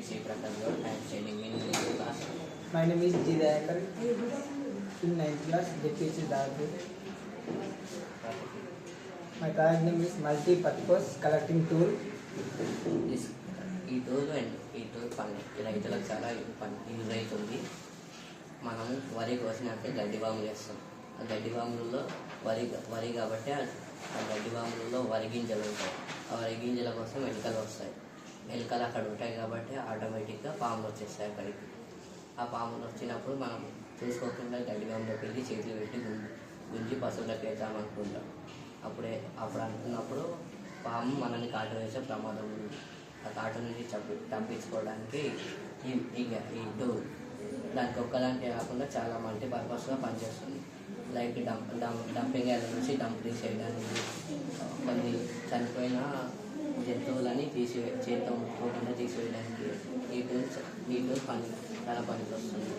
JPC Prathamgad. I am studying in 9th class. My name is G. Dayakar. In 9th class, JPC Dagapur. My college name is Multi-Purpose Collecting Tool. ఈ tool రైతులకు చాలా use అవుతుంది. మనం వరి కోసినాక గడ్డి వాములు వేస్తాం. ఆ గడ్డి వాములలో వరి కాబట్టి ఆ గడ్డి వాములలో వరి గింజలు ఉంటాయి. ఆ వరి గింజల కోసం ఎలుకలు వస్తాయి. ఎలుకలు అక్కడ ఉంటాయి కాబట్టి ఆటోమేటిక్గా పాములు వచ్చేస్తాయి అక్కడికి. ఆ పాములు వచ్చినప్పుడు మనం చూసుకోకుండా గడ్డి వాములోకి వెళ్ళి చేతులు పెట్టి గుంజి పశువులకు వేద్దామనుకుంటాం. అప్పుడు అనుకున్నప్పుడు పాము మనల్ని కాటు వేసే ప్రమాదం ఉంది. ఆ కాటు నుంచి తప్పించుకోవడానికి ఈ టూల్ దానికి ఒక్కదానికి కాకుండా చాలా మల్టీపర్పస్గా పనిచేస్తుంది. లైక్ డంపింగ్ యార్డ్ నుంచి డంపింగ్ చేయడానికి, కొన్ని చనిపోయిన జంతువులని చేతితో ముట్టుకోకుండా తీసివేయడానికి ఈ టూల్ చాలా పనికి వస్తుంది.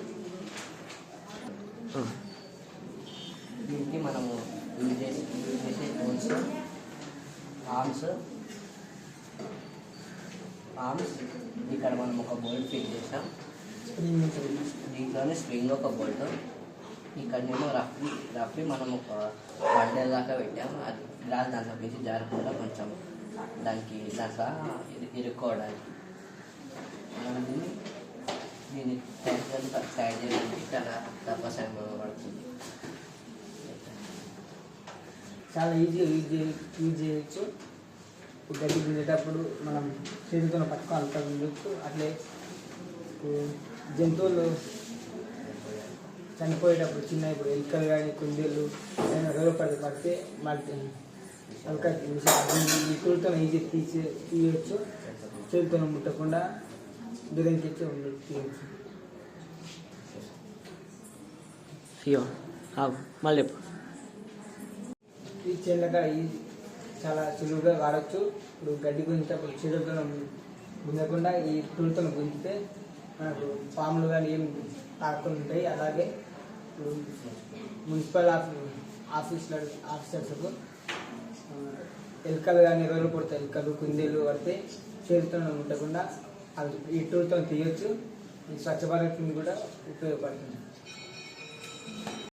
దీనికి మనము యూజ్ చేసే టూల్స్ ఆర్మ్స్ ఇక్కడ మనం ఒక బోల్ట్ ఫిట్ చేసాం. దీంట్లోనే స్ప్రింగ్ ఒక బోల్ట్, ఇక్కడనేమో రఫ్లీ మనం ఒక బండెల్ దాకా పెట్టాము. అది గ్లాస్ దాంట్లో నుంచి జారకుండా కొంచెం దాంట్లో ఇరుక్కోవడానికి మనం దీన్ని తయారు చేయడానికి చాలా తక్కువ సమయం పడుతుంది. చాలా ఈజీగా యూజ్ చేయొచ్చు. గడ్డి గుంజేటప్పుడు మనం చేతితో పట్టుకోవాలి గుంజొచ్చు. అట్లే జంతువులు చనిపోయేటప్పుడు ఇప్పుడు ఎలుకలు కానీ కుందేళ్ళు ఏదైనా పడితే మళ్ళీ ఈ టూల్తో ఈజీ తీయవచ్చు. చేతితో ముట్టకుండా దూరంకి తీయవచ్చు. మళ్ళీ ఈ చేనులక చాలా సులువుగా వాడచ్చు. ఇప్పుడు గడ్డి గుంజేటప్పుడు చేతులతో గుంజకుండా ఈ టూల్తో గుంజితే మనకు పాములు కానీ ఏం తాకుండా ఉంటాయి. అలాగే ఇప్పుడు మున్సిపల్ ఆఫీసర్స్కు ఎలుకలు కానీ రోజులు పడతాయి, ఎలుకలు కుందేలు పడితే చేతులతో ముట్టకుండా ఈ టూల్తో తీయచ్చు. ఈ స్వచ్ఛ భారత్ కూడా ఉపయోగపడుతుంది.